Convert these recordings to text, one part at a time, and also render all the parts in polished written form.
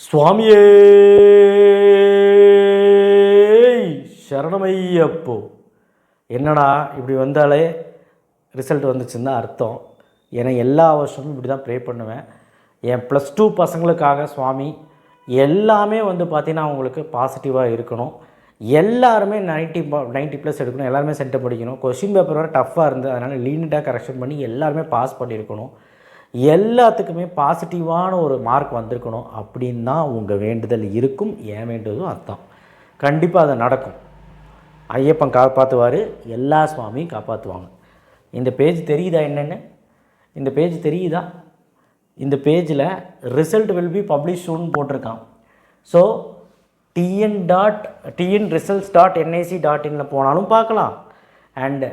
சுவாமியே சரணமையப்போ. என்னடா இப்படி வந்தாலே ரிசல்ட் வந்துச்சுன்னு தான் அர்த்தம். ஏன்னா எல்லா வருஷமும் இப்படி தான் ப்ரே பண்ணுவேன். என் +2 பசங்களுக்காக சுவாமி எல்லாமே பார்த்திங்கன்னா அவங்களுக்கு பாசிட்டிவாக இருக்கணும். எல்லாருமே 90+ எடுக்கணும். எல்லாருமே சென்டம் படிக்கணும். கொஷின் பேப்பர் வேறு டஃப்பாக இருந்தது, அதனால் லீனிட்டாக கரெக்ஷன் பண்ணி எல்லாருமே பாஸ் பண்ணியிருக்கணும். எல்லாத்துக்குமே பாசிட்டிவான ஒரு மார்க் வந்திருக்கணும் அப்படின்னு தான் உங்கள் வேண்டுதல் இருக்கும். ஏன் வேண்டுதலும் அதுதான். கண்டிப்பாக அது நடக்கும். ஐயப்பன் காப்பாற்றுவார், எல்லா சுவாமியும் காப்பாற்றுவாங்க. இந்த பேஜ் தெரியுதா என்னென்னு? இந்த பேஜ் தெரியுதா? இந்த பேஜில் ரிசல்ட் வில் பி பப்ளிஷ் சூன் போட்டிருக்கான். ஸோ tnresults.nic.in போனாலும் பார்க்கலாம், அண்ட்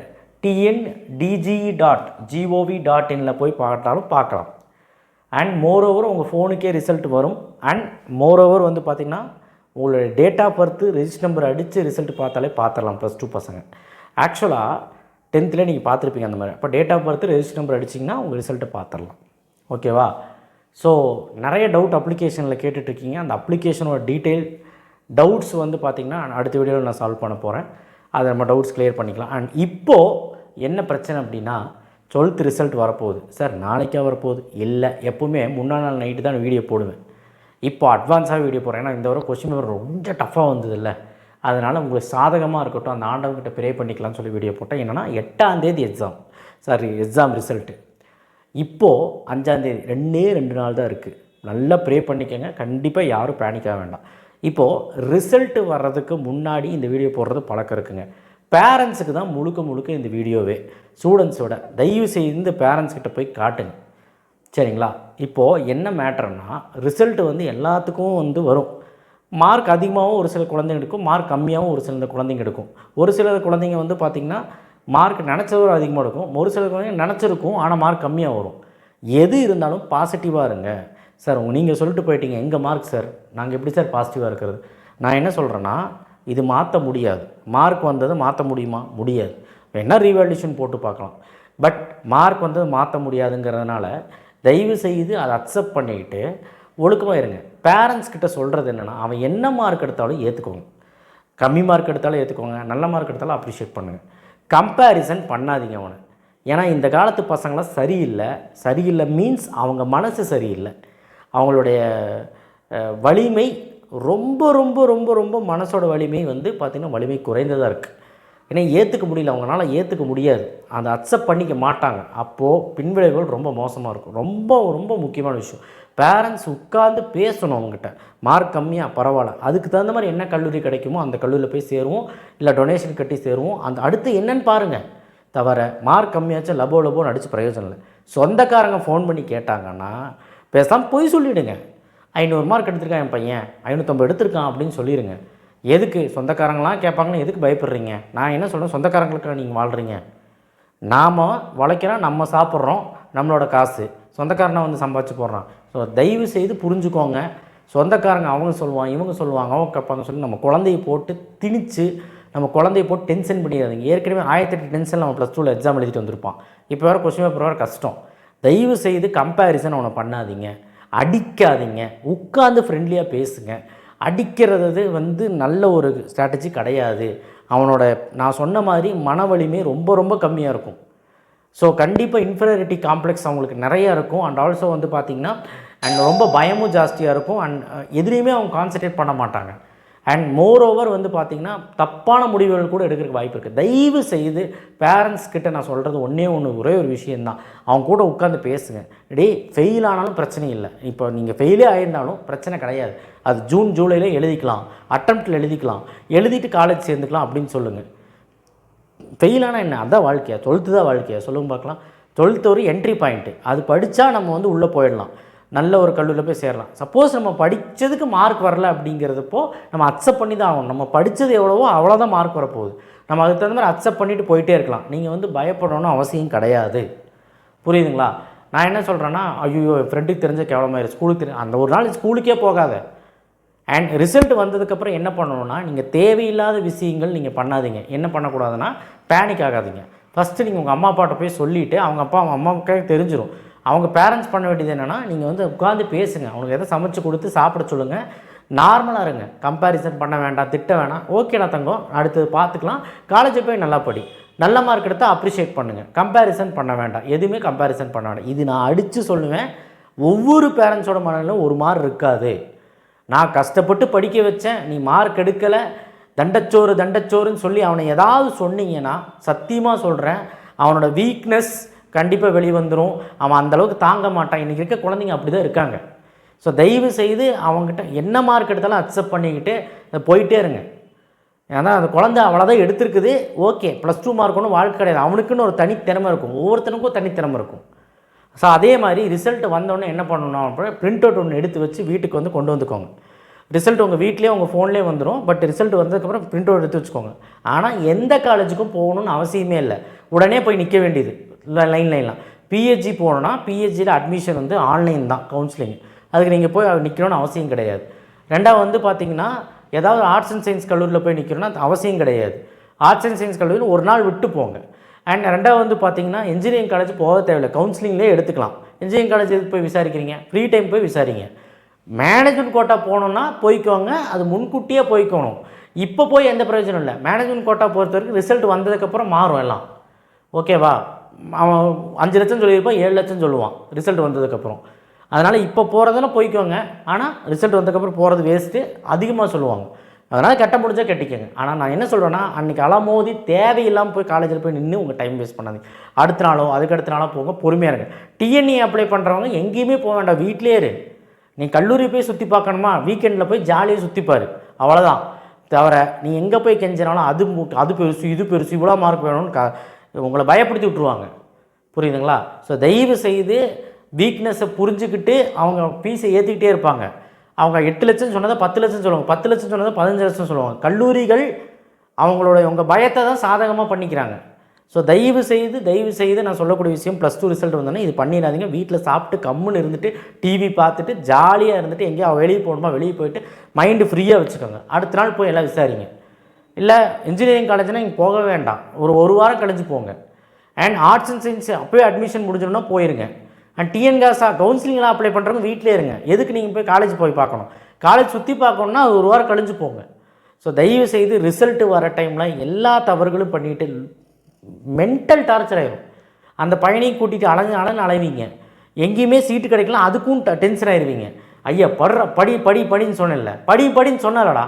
tndge.gov.in போய் பார்த்தாலும் பார்க்கலாம். அண்ட் மோரோவர் உங்கள் ஃபோனுக்கே ரிசல்ட் வரும். அண்ட் மோரோவர் பார்த்திங்கன்னா உங்களுடைய date of birth register number அடித்து ரிசல்ட் பார்த்தாலே பார்த்துடலாம். +2 பசங்க ஆக்சுவலாக 10th நீங்கள் பார்த்துருப்பீங்க அந்த மாதிரி. அப்போ date of birth register number அடிச்சிங்கன்னா உங்கள் ரிசல்ட்டை பார்த்துடலாம். ஓகேவா? ஸோ நிறைய டவுட் அப்ளிகேஷனில் கேட்டுட்ருக்கீங்க. அந்த அப்ளிகேஷனோட டீட்டெயில் டவுட்ஸ் பார்த்திங்கன்னா அடுத்த வீடியோவில் நான் சால்வ் பண்ண போகிறேன். அதை நம்ம டவுட்ஸ் கிளியர் பண்ணிக்கலாம். அண்ட் இப்போது என்ன பிரச்சனை அப்படின்னா 12th ரிசல்ட் வரப்போகுது. சார் நாளைக்கே வரப்போகுது இல்லை, எப்போவுமே முன்னாள் நாள் நைட்டு தான் வீடியோ போடுவேன். இப்போ அட்வான்ஸாக வீடியோ போடுறேன். ஏன்னா இந்த வரை கொஸ்டின் பேப்பர் ரொம்ப டஃப்பாக வந்தது இல்லை, அதனால் உங்களுக்கு சாதகமாக இருக்கட்டும், அந்த ஆண்டவங்கிட்ட ப்ரே பண்ணிக்கலாம்னு சொல்லி வீடியோ போட்டேன். என்னென்னா 8ஆம் தேதி எக்ஸாம் ரிசல்ட்டு. இப்போது 5ஆம் தேதி 2 நாள் தான் இருக்குது. நல்லா ப்ரே பண்ணிக்கங்க. கண்டிப்பாக யாரும் பேனிக்காக வேண்டாம். இப்போது ரிசல்ட்டு வர்றதுக்கு முன்னாடி இந்த வீடியோ போடுறது பழக்கம் இருக்குங்க. பேரண்ட்ஸுக்கு தான் முழுக்க இந்த வீடியோவே. ஸ்டூடெண்ட்ஸோட தயவு செய்து பேரண்ட்ஸ்கிட்ட போய் காட்டுங்க, சரிங்களா? இப்போது என்ன மேட்டர்னா, ரிசல்ட்டு எல்லாத்துக்கும் வரும். மார்க் அதிகமாகவும் ஒரு சில குழந்தைங்க எடுக்கும், மார்க் கம்மியாகவும் ஒரு சில குழந்தைங்க எடுக்கும். ஒரு சில குழந்தைங்க பார்த்திங்கன்னா மார்க் நினச்சதோட அதிகமாக எடுக்கும், ஒரு சில குழந்தைங்க நினச்சிருக்கும் ஆனால் மார்க் கம்மியாக வரும். எது இருந்தாலும் பாசிட்டிவாக இருங்க. சார் நீங்கள் சொல்லிட்டு போயிட்டீங்க எங்கள் மார்க் சார், நாங்கள் எப்படி சார் பாசிட்டிவாக இருக்கிறது? நான் என்ன சொல்கிறேன்னா, இது மாற்ற முடியாது. மார்க் வந்தது மாற்ற முடியுமா? முடியாது. வேணால் ரீவேல்யூஷன் போட்டு பார்க்கலாம். பட் மார்க் வந்தது மாற்ற முடியாதுங்கிறதுனால தயவு செய்து அதை அக்செப்ட் பண்ணிக்கிட்டு ஒழுக்கமாக இருங்க. பேரண்ட்ஸ் கிட்ட சொல்கிறது என்னென்னா, அவன் என்ன மார்க் எடுத்தாலும் ஏற்றுக்கோங்க. கம்மி மார்க் எடுத்தாலும் ஏற்றுக்கோங்க, நல்ல மார்க் எடுத்தாலும் அப்ரிஷியேட் பண்ணுங்கள். கம்பேரிசன் பண்ணாதீங்க அவனை. ஏன்னா இந்த காலத்து பசங்களாம் சரியில்லை மீன்ஸ் அவங்க மனசு சரியில்லை. அவங்களுடைய வலிமை ரொம்ப ரொம்ப ரொம்ப ரொம்ப மனசோட வலிமை பார்த்திங்கன்னா வலிமை குறைந்ததாக இருக்குது. ஏன்னா ஏற்றுக்க முடியல, அவங்களால ஏற்றுக்க முடியாது, அதை அக்செப்ட் பண்ணிக்க மாட்டாங்க. அப்போது பின்விளைவுகள் ரொம்ப மோசமாக இருக்கும். ரொம்ப ரொம்ப முக்கியமான விஷயம், பேரண்ட்ஸ் உட்கார்ந்து பேசணும் அவங்ககிட்ட. மார்க் கம்மியாக பரவாயில்ல, அதுக்கு தகுந்த மாதிரி என்ன கல்லூரி கிடைக்குமோ அந்த கல்லூரியில் போய் சேருவோம், இல்லை டொனேஷன் கட்டி சேருவோம். அந்த அடுத்து என்னன்னு பாருங்கள். தவிர மார்க் கம்மியாச்சும் லபோன்னு அடித்து பிரயோஜனம் இல்லை. சொந்தக்காரங்க ஃபோன் பண்ணி கேட்டாங்கன்னா பேசாமல் போய் சொல்லிவிடுங்க. 500 மார்க் எடுத்திருக்கான் என் பையன், 550 எடுத்திருக்கான் அப்படின்னு சொல்லிடுங்க. எதுக்கு சொந்தக்காரங்களாம் கேட்பாங்கன்னு எதுக்கு பயப்படுறீங்க? நான் என்ன சொல்கிறேன், சொந்தக்காரங்களுக்கு நீங்கள் வாழ்கிறீங்க. நாம் உழைக்கிறோம், நம்ம சாப்பிட்றோம், நம்மளோட காசு சொந்தக்காரனை சம்பாதிச்சு போடுறான். ஸோ தயவு செய்து புரிஞ்சுக்கோங்க. சொந்தக்காரங்க அவங்க சொல்லுவாங்க, இவங்க சொல்லுவாங்க, அவங்க கேட்பாங்க சொல்லி நம்ம குழந்தைய போட்டு திணிச்சு, நம்ம குழந்தைய போட்டு டென்ஷன் பண்ணிடாதீங்க. ஏற்கனவே 1008 டென்ஷன் நம்ம +2 எக்ஸாம் எழுதிட்டு வந்திருப்பான். இப்போ வேறு கொஸ்டின் பேப்பர் வேறு கஷ்டம். தயவு செய்து கம்பேரிசன் அவனை பண்ணாதீங்க, அடிக்காதீங்க. உட்காந்து ஃப்ரெண்ட்லியாக பேசுங்க. அடிக்கிறது நல்ல ஒரு ஸ்ட்ராட்டஜி கிடையாது. அவனோட நான் சொன்ன மாதிரி மன வலிமை ரொம்ப ரொம்ப கம்மியாக இருக்கும். ஸோ கண்டிப்பாக இன்ஃபீரியாரிட்டி காம்ப்ளெக்ஸ் அவங்களுக்கு நிறையா இருக்கும். அண்ட் ஆல்சோ பார்த்திங்கன்னா அண்ட் ரொம்ப பயமும் ஜாஸ்தியாக இருக்கும். அண்ட் எதுலேயுமே அவங்க கான்சன்ட்ரேட் பண்ண மாட்டாங்க. அண்ட் மோரோவர் பார்த்திங்கன்னா தப்பான முடிவுகள் கூட எடுக்கிறதுக்கு வாய்ப்பு இருக்குது. தயவு செய்து பேரண்ட்ஸ் கிட்ட நான் சொல்கிறது ஒரே ஒரு விஷயந்தான், அவங்க கூட உட்காந்து பேசுங்க. ஃபெயில் ஆனாலும் பிரச்சனை இல்லை. இப்போ நீங்கள் ஃபெயிலே ஆகியிருந்தாலும் பிரச்சனை கிடையாது. அது ஜூன் ஜூலையில் எழுதிக்கலாம், அட்டம்ப்டில் எழுதிட்டு காலேஜ் சேர்ந்துக்கலாம் அப்படின்னு சொல்லுங்கள். ஃபெயிலானால் என்ன, அதுதான் வாழ்க்கையா? 12th தான் வாழ்க்கையா? சொல்லுங்க பார்க்கலாம். 12th ஒரு என்ட்ரி பாயிண்ட்டு. அது படித்தா நம்ம உள்ளே போயிடலாம், நல்ல ஒரு கல்லூரியில் போய் சேரலாம். சப்போஸ் நம்ம படித்ததுக்கு மார்க் வரல அப்படிங்கிறதுப்போ நம்ம அக்செப்ட் பண்ணி தான் ஆகணும். நம்ம படித்தது எவ்வளவோ அவ்வளோதான் மார்க் வரப்போகுது. நம்ம அதுக்கு தகுந்த மாதிரி அக்செப்ட் பண்ணிவிட்டு போயிட்டே இருக்கலாம். நீங்கள் பயப்படணும்னு அவசியம் கிடையாது. புரியுதுங்களா? நான் என்ன சொல்கிறேன்னா, ஐயோ ஃப்ரெண்டுக்கு தெரிஞ்ச கேவலமாக ஸ்கூலுக்கு அந்த ஒரு நாள் ஸ்கூலுக்கே போகாத. அண்ட் ரிசல்ட் வந்ததுக்கப்புறம் என்ன பண்ணணும்னா, நீங்கள் தேவையில்லாத விஷயங்கள் நீங்கள் பண்ணாதீங்க. என்ன பண்ணக்கூடாதுன்னா, பேனிக் ஆகாதீங்க. ஃபஸ்ட்டு நீங்கள் உங்கள் அம்மா அப்பாட்ட போய் சொல்லிவிட்டு, அவங்க அம்மாவுக்கே தெரிஞ்சிடும் அவங்க பேரண்ட்ஸ் பண்ண வேண்டியது என்னென்னா, நீங்கள் வந்து உட்காந்து பேசுங்க, அவனுக்கு எதை சமைச்சு கொடுத்து சாப்பிட சொல்லுங்கள், நார்மலாக இருங்க, கம்பேரிசன் பண்ண வேண்டாம், திட்ட வேணாம். ஓகேடா தங்கம், அடுத்தது பார்த்துக்கலாம், காலேஜ் போய் நல்லா படி, நல்ல மார்க் எடுத்தால் அப்ரிஷியேட் பண்ணுங்கள், கம்பேரிசன் பண்ண வேண்டாம், எதுவுமே கம்பேரிசன் பண்ண வேண்டாம். இது நான் அடித்து சொல்லுவேன். ஒவ்வொரு பேரண்ட்ஸோட மனநிலையும் ஒரு மார்க் இருக்காது. நான் கஷ்டப்பட்டு படிக்க வச்சேன், நீ மார்க் எடுக்கலை, தண்டச்சோறுன்னு சொல்லி அவனை ஏதாவது சொன்னீங்கன்னா சத்தியமாக சொல்கிறேன், அவனோட வீக்னஸ் கண்டிப்பாக வெளிவந்துடும். அவன் அந்தளவுக்கு தாங்க மாட்டான். இன்றைக்கி இருக்க குழந்தைங்க அப்படி தான் இருக்காங்க. ஸோ தயவு செய்து அவங்ககிட்ட என்ன மார்க் எடுத்தாலும் அக்செப்ட் பண்ணிக்கிட்டு போயிட்டே இருங்க. ஏன்னா அந்த குழந்தை அவ்வளோதான் எடுத்துருக்குது, ஓகே, +2 மார்க் ஒன்றும் வாழ்க்கை கிடையாது. அவனுக்குன்னு ஒரு தனித்திறமை இருக்கும், ஒவ்வொருத்தனுக்கும் தனித்திறமை இருக்கும். ஸோ அதே மாதிரி ரிசல்ட் வந்தோடனே என்ன பண்ணணும் அப்படின்னா, பிரிண்ட் அவுட் ஒன்று எடுத்து வச்சு வீட்டுக்கு வந்து கொண்டு வந்துக்கோங்க. ரிசல்ட் உங்கள் வீட்லேயே உங்கள் ஃபோன்லேயே வந்துடும். பட் ரிசல்ட் வந்ததுக்கப்புறம் பிரிண்ட் அவுட் எடுத்து வச்சுக்கோங்க. ஆனால் எந்த காலேஜுக்கும் போகணுன்னு அவசியமே இல்லை, உடனே போய் நிற்க வேண்டியது லைன்லாம். பிஹெச்சி போகணுன்னா பிஹெச்சியில் அட்மிஷன் வந்து ஆன்லைன் தான், கவுன்சிலிங். அதுக்கு நீங்கள் போய் நிற்கணும்னு அவசியம் கிடையாது. ரெண்டாவது வந்து பார்த்திங்கன்னா, ஏதாவது ஆர்ட்ஸ் அண்ட் சயின்ஸ் கல்லூரியில் போய் நிற்கணும்னா அது அவசியம் கிடையாது. ஆர்ட்ஸ் அண்ட் சயின்ஸ் கல்லூரியில் ஒரு நாள் விட்டு போங்க. அண்ட் ரெண்டாவது வந்து பார்த்திங்கன்னா, இன்ஜினியரிங் காலேஜ் போக தேவையில்லை, கவுன்சிலிங்லேயே எடுத்துக்கலாம். இன்ஜினியரிங் காலேஜ் எதுக்கு போய் விசாரிக்கிறீங்க, ஃப்ரீ டைம் போய் விசாரிங்க. மேனேஜ்மெண்ட் கோட்டா போகணுன்னா போய்க்கோங்க, அது முன்கூட்டியே போய்க்கணும். இப்போ போய் எந்த பிரயோஜனம் இல்லை. மேனேஜ்மெண்ட் கோட்டா பொறுத்த வரைக்கும் ரிசல்ட் வந்ததுக்கப்புறம் மாறும் எல்லாம், ஓகேவா? அவன் 5 லட்சம் சொல்லியிருப்பான், 7 லட்சம் சொல்லுவான் ரிசல்ட் வந்ததுக்கப்புறம். அதனால் இப்போ போகிறதுனா போய்க்கோங்க, ஆனால் ரிசல்ட் வந்ததுக்கப்புறம் போகிறது வேஸ்ட்டு, அதிகமாக சொல்லுவாங்க. அதனால் கட்ட முடிஞ்சால் கட்டிக்கோங்க. ஆனால் நான் என்ன சொல்கிறேன்னா, அன்றைக்கி அலமோதி தேவையில்லாமல் போய் காலேஜில் போய் நின்று உங்கள் டைம் வேஸ்ட் பண்ணாதீங்க. அடுத்த நாளோ அதுக்கடுத்த நாளோ போங்க, பொறுமையாக இருங்க. டிஎன்இ அப்ளை பண்ணுறவங்க எங்கேயுமே போக வேண்டாம், வீட்டிலே இரு. நீ கல்லூரி போய் சுற்றி பார்க்கணுமா, வீக்கெண்டில் போய் ஜாலியாக சுற்றிப்பார், அவ்வளோதான். தவிர நீ எங்கே போய் கெஞ்சினாலும் அது பெருசு இது பெருசு இவ்வளோ மார்க் வேணும்னு உங்களை பயப்படுத்தி விட்ருவாங்க, புரியுதுங்களா? ஸோ தயவு செய்து வீக்னஸை புரிஞ்சுக்கிட்டு அவங்க ஃபீஸை ஏற்றிக்கிட்டே இருப்பாங்க. அவங்க 8 லட்சம் சொன்னதை 10 லட்சம் சொல்லுவாங்க, 10 லட்சம் சொன்னதை 15 லட்சம் சொல்லுவாங்க. கல்லூரிகள் உங்கள் பயத்தை தான் சாதகமாக பண்ணிக்கிறாங்க. ஸோ தயவு செய்து நான் சொல்லக்கூடிய விஷயம், +2 ரிசல்ட் வந்தோன்னே இது பண்ணிடாதீங்க. வீட்டில் சாப்பிட்டு கம்முன்னு இருந்துட்டு டிவி பார்த்துட்டு ஜாலியாக இருந்துட்டு எங்கேயோ வெளியே போகணுமா வெளியே போயிட்டு மைண்டு ஃப்ரீயாக வச்சுக்கோங்க. அடுத்த நாள் போய் எல்லாம் விசாரிங்க. இல்லை இன்ஜினியரிங் காலேஜ்னால் நீங்கள் போக வேண்டாம், ஒரு வாரம் கழிஞ்சு போங்க. அண்ட் ஆர்ட்ஸ் அண்ட் சயின்ஸ் அப்போயே அட்மிஷன் முடிஞ்சோன்னா போயிருங்க. அண்ட் கவுன்சிலிங்லாம் அப்ளை பண்ணுறவங்க வீட்டிலே இருங்க. எதுக்கு நீங்கள் போய் காலேஜ் போய் பார்க்கணும்? காலேஜ் சுற்றி பார்க்கணுன்னா அது ஒரு வாரம் கழிஞ்சு போங்க. ஸோ தயவு செய்து ரிசல்ட்டு வர டைமில் எல்லா தவறுகளும் பண்ணிவிட்டு மென்டல் டார்ச்சர் ஆகிடும். அந்த பையனையும் கூட்டிகிட்டு அலைவீங்க, எங்கேயுமே சீட்டு கிடைக்கலாம், அதுக்கும் டென்ஷன் ஆயிடுவீங்க. ஐயா படின்னு சொன்னேன்ல, படின்னு சொன்னாலடா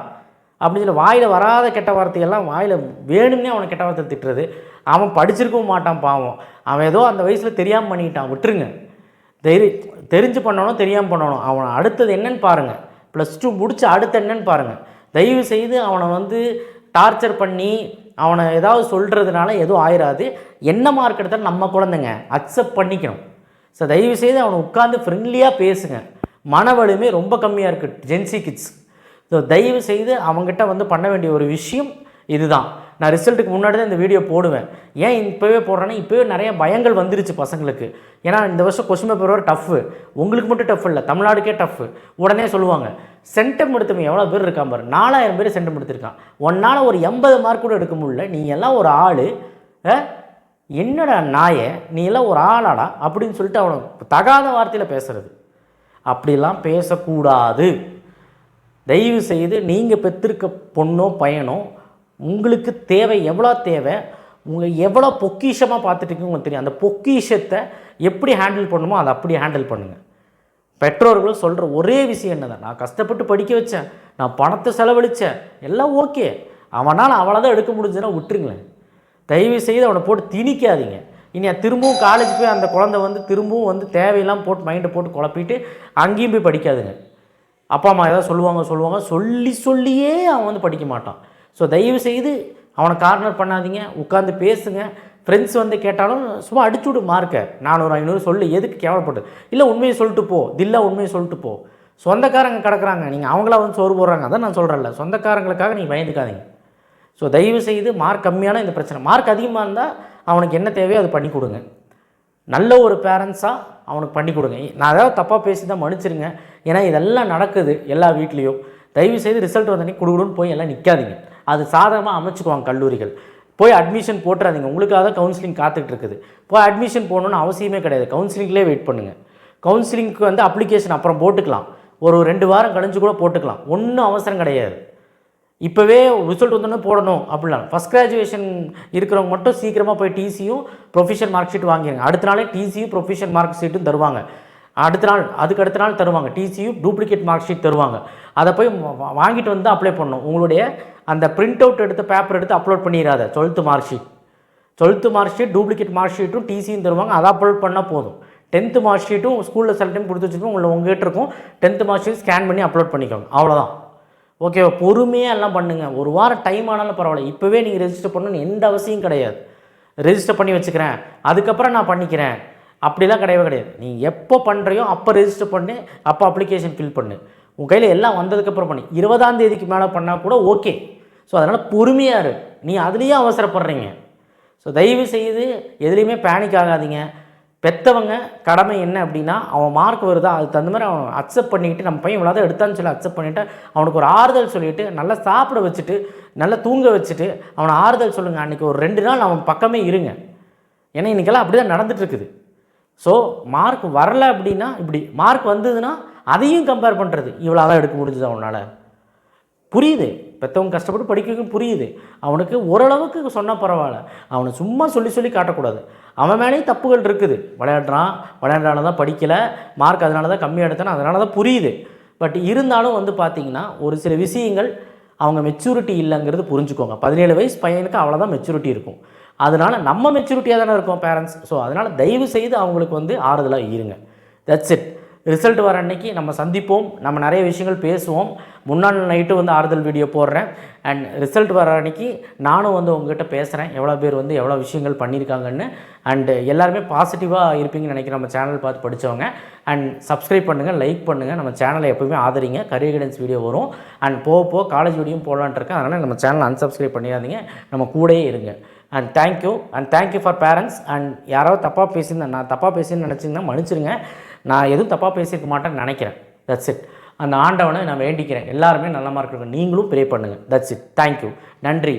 அப்படின்னு சொல்லி வாயில் வராத கெட்ட வார்த்தையெல்லாம் வாயில் வேணும்னே அவனை கெட்ட வார்த்தை திட்டுறது. அவன் படிச்சிருக்கவும் மாட்டான் பாவம், அவன் ஏதோ அந்த வயசில் தெரியாமல் பண்ணிட்டான், விட்டுருங்க. தெரிஞ்சு பண்ணணும் தெரியாமல் பண்ணணும். அவனை அடுத்தது என்னன்னு பாருங்கள், +2 முடிச்சு அடுத்து என்னன்னு பாருங்கள். தயவு செய்து அவனை வந்து டார்ச்சர் பண்ணி அவனை ஏதாவது சொல்கிறதுனால எதுவும் ஆயிராது. என்ன மார்க் எடுத்தாலும் நம்ம குழந்தைங்க அக்செப்ட் பண்ணிக்கணும். ஸோ தயவு செய்து அவனை உட்காந்து ஃப்ரெண்ட்லியாக பேசுங்க. மன வலிமை ரொம்ப கம்மியாக இருக்குது ஜென்சி கிட்ஸ். ஸோ தயவு செய்து அவங்ககிட்ட வந்து பண்ண வேண்டிய ஒரு விஷயம் இதுதான். நான் ரிசல்ட்டுக்கு முன்னாடி தான் இந்த வீடியோ போடுவேன். ஏன் இப்போவே போடுறேன்னா, இப்போவே நிறைய பயங்கள் வந்துருச்சு பசங்களுக்கு. ஏன்னா இந்த வருஷம் கொஸ்டின் பேப்பர் வர டஃப்பு, உங்களுக்கு மட்டும் டஃப் இல்லை, தமிழ்நாடுக்கே டஃப்பு. உடனே சொல்லுவாங்க சென்டம் எடுத்தவங்க எவ்வளோ பேர் இருக்கான் பாரு, 4000 பேர் சென்டம் எடுத்திருக்கான். ஒன்னால் ஒரு 80 மார்க் கூட எடுக்க முடியல, நீ எல்லாம் ஒரு ஆள், என்னடா நாயை நீ எல்லாம் ஒரு ஆளாடா அப்படின்னு சொல்லிட்டு அவனை தகாத வார்த்தையில் பேசுகிறது. அப்படிலாம் பேசக்கூடாது. தயவு செய்து நீங்கள் பெற்றிருக்க பொண்ணோ பையனோ உங்களுக்கு தேவை, எவ்வளோ தேவை, உங்கள் எவ்வளோ பொக்கிஷமாக பார்த்துட்டு உங்களுக்கு தெரியும். அந்த பொக்கிஷத்தை எப்படி ஹேண்டில் பண்ணணுமோ அதை அப்படி ஹேண்டில் பண்ணுங்கள். பெற்றோர்களும் சொல்கிற ஒரே விஷயம் என்ன தான், நான் கஷ்டப்பட்டு படிக்க வச்சேன், நான் பணத்தை செலவழித்தேன், எல்லாம் ஓகே, அவனால் அவ்வளோதான் எடுக்க முடிஞ்சுன்னா விட்டுருங்களேன். தயவு செய்து அவனை போட்டு திணிக்காதீங்க. இனி திரும்பவும் காலேஜ் போய் அந்த குழந்தை வந்து திரும்பவும் வந்து தேவையெல்லாம் போட்டு மைண்டை போட்டு குழப்பிட்டு அங்கேயும் போய் படிக்காதுங்க. அப்பா அம்மா ஏதாவது சொல்லுவாங்க சொல்லியே அவன் வந்து படிக்க மாட்டான். ஸோ தயவு செய்து அவனை கார்னர் பண்ணாதீங்க, உட்காந்து பேசுங்க. ஃப்ரெண்ட்ஸ் வந்து கேட்டாலும் சும்மா அடிச்சு விடு மார்க்கை, 400 500 சொல்லு, எதுக்கு கேவலப்பட்டு, இல்லை உண்மையை சொல்லிட்டு போ, உண்மையை சொல்லிட்டு போ. சொந்தக்காரங்க கிடக்குறாங்க, நீங்கள் அவங்களா வந்து சோறு போடுறாங்க, அதான் நான் சொல்கிறேன்ல, சொந்தக்காரங்களுக்காக நீங்கள் பயந்துக்காதீங்க. ஸோ தயவு செய்து மார்க் கம்மியான இந்த பிரச்சனை, மார்க் அதிகமாக இருந்தால் அவனுக்கு என்ன தேவையோ அது பண்ணி கொடுங்க. நல்ல ஒரு பேரண்ட்ஸாக அவனுக்கு பண்ணி கொடுங்க. நான் ஏதாவது தப்பாக பேசி தான் மன்னிச்சிருங்க, ஏன்னா இதெல்லாம் நடக்குது எல்லா வீட்லேயும். தயவு செய்து ரிசல்ட் வந்தோடனே கொடுக்கணும்னு போய் எல்லாம் நிற்காதீங்க. அது சாதகமாக அமைச்சுக்குவாங்க கல்லூரிகள். போய் அட்மிஷன் போட்டுறாதீங்க. உங்களுக்காக தான் கவுன்சிலிங் காத்துக்கிட்டு இருக்குது. போய் அட்மிஷன் போகணுன்னு அவசியமே கிடையாது. கவுன்சிலிங்லேயே வெயிட் பண்ணுங்கள். கவுன்சிலிங்க்கு வந்து அப்ளிகேஷன் அப்புறம் போட்டுக்கலாம், ஒரு 2 வாரம் கழிஞ்சு கூட போட்டுக்கலாம், ஒன்றும் அவசரம் கிடையாது. இப்போவே ரிசல்ட் வந்தோன்னே போடணும் அப்படிலாம். ஃபஸ்ட் கிராஜுவேஷன் இருக்கிறவங்க மட்டும் சீக்கிரமாக போய் டிசியும் ப்ரொஃபஷனல் மார்க் ஷீட் வாங்கிடுங்க. அடுத்த நாளே டிசியும் ப்ரொஃபஷனல் மார்க் ஷீட்டும் தருவாங்க. அதுக்கு அடுத்த நாள் தருவாங்க டிசியும் டூப்ளிகேட் மார்க் ஷீட் தருவாங்க. அதை போய் வாங்கிட்டு வந்து அப்ளை பண்ணணும். உங்களுடைய அந்த பிரிண்ட் அவுட் எடுத்து பேப்பர் எடுத்து அப்லோட் பண்ணிடாத. 12th mark sheet duplicate mark ஷீட்டும் டிசியும் தருவாங்க. அதை அப்லோட் பண்ணால் போதும். 10th மார்க் ஷீட்டும் ஸ்கூலில் சில டைம் கொடுத்து வச்சுருப்போம், உங்கள்கிட்ட இருக்கும். 10th மார்க் ஷீட் ஸ்கேன் பண்ணி அப்லோட் பண்ணிக்கோங்க. அவ்வளோதான். ஓகேவா? பொறுமையாக எல்லாம் பண்ணுங்கள். ஒரு வாரம் டைம் ஆனாலும் பரவாயில்ல. இப்போவே நீங்கள் ரெஜிஸ்டர் பண்ணணும்னு எந்த அவசியம் கிடையாது. ரெஜிஸ்டர் பண்ணி வச்சுக்கிறேன், அதுக்கப்புறம் நான் பண்ணிக்கிறேன், அப்படிலாம் கிடையாது. நீ எப்போ பண்ணுறியோ அப்போ ரெஜிஸ்டர் பண்ணி அப்போ அப்ளிகேஷன் ஃபில் பண்ணு. உங்கள் கையில் எல்லாம் வந்ததுக்கப்புறம் பண்ணி 20ஆம் தேதிக்கு மேலே பண்ணால் கூட ஓகே. ஸோ அதனால் பொறுமையாக இரு. நீ அதுலேயே அவசரப்படுறீங்க. ஸோ தயவு செய்து எதுலேயுமே பேனிக் ஆகாதீங்க. பெற்றவங்க கடமை என்ன அப்படின்னா, அவன் மார்க் வருதா அதுக்கு தகுந்த மாதிரி அவன் அக்செப்ட் பண்ணிக்கிட்டு, நம்ம பையன் இவ்வளோ தான் எடுத்தான்னு சொல்லி அக்செப்ட் பண்ணிவிட்டு, அவனுக்கு ஒரு ஆறுதல் சொல்லிவிட்டு, நல்லா சாப்பிட வச்சுட்டு, நல்லா தூங்க வச்சுட்டு, அவனை ஆறுதல் சொல்லுங்கள். அன்றைக்கி ஒரு 2 நாள் அவன் பக்கமே இருங்க. ஏன்னா இன்றைக்கெல்லாம் அப்படி தான் நடந்துகிட்ருக்குது. ஸோ மார்க் வரலை அப்படின்னா இப்படி, மார்க் வந்ததுன்னா அதையும் கம்பேர் பண்ணுறது, இவ்வளோ தான் எடுக்க முடிஞ்சுது அவனால். புரியுது, பெற்றவங்க கஷ்டப்பட்டு படிக்க புரியுது. அவனுக்கு ஓரளவுக்கு சொன்னால் பரவாயில்ல. அவனை சும்மா சொல்லி காட்டக்கூடாது. அவன் மேலேயும் தப்புகள் இருக்குது. விளையாடுறான தான் படிக்கலை, மார்க் அதனால தான் கம்மியாக எடுத்தானே, அதனால தான் புரியுது. பட் இருந்தாலும் வந்து பார்த்திங்கன்னா ஒரு சில விஷயங்கள் அவங்க மெச்சூரிட்டி இல்லைங்கிறது புரிஞ்சுக்கோங்க. 17 வயசு பையனுக்கு அவ்வளோதான் மெச்சூரிட்டி இருக்கும். அதனால் நம்ம மெச்சூரிட்டியாக தானே இருக்கோம் பேரண்ட்ஸ். ஸோ அதனால் தயவு செய்து அவங்களுக்கு வந்து ஆறுதலாக இருங்க. That's it. ரிசல்ட் வர அன்னைக்கு நம்ம சந்திப்போம். நம்ம நிறைய விஷயங்கள் பேசுவோம். முன்னாள் நைட்டு வந்து ஆறுதல் வீடியோ போடுறேன். அண்ட் ரிசல்ட் வர அன்னைக்கு நானும் வந்து உங்கள்கிட்ட பேசுகிறேன், எவ்வளோ பேர் வந்து எவ்வளோ விஷயங்கள் பண்ணியிருக்காங்கன்னு. அண்டு எல்லாருமே பாசிட்டிவாக இருப்பீங்கன்னு நினைக்கிறேன், நம்ம சேனல் பார்த்து படித்தவங்க. அண்ட் சப்ஸ்கிரைப் பண்ணுங்கள், லைக் பண்ணுங்கள், நம்ம சேனலை எப்போவுமே ஆதரிங்க. கரியர் கைடன்ஸ் வீடியோ வரும். அண்ட் போக காலேஜ் வீடியோவும் போடலான்ட்டு இருக்கேன். அதனால் நம்ம சேனலை அன்சப்ஸ்கிரைப் பண்ணிடாதீங்க, நம்ம கூடயே இருங்க. And thank you for parents. And யாராவது தப்பாக பேசியிருந்தேன், நான் தப்பாக பேசின்னு நினச்சிங்கன்னா மன்னிச்சிருங்க. நான் எதுவும் தப்பாக பேசியிருக்க மாட்டேன்னு நினைக்கிறேன். That's it. அந்த ஆண்டவனை நான் வேண்டிக்கிறேன், எல்லாருமே நல்ல மார்க் இருக்கும். நீங்களும் ப்ரே பண்ணுங்கள். That's it. தேங்க்யூ. நன்றி.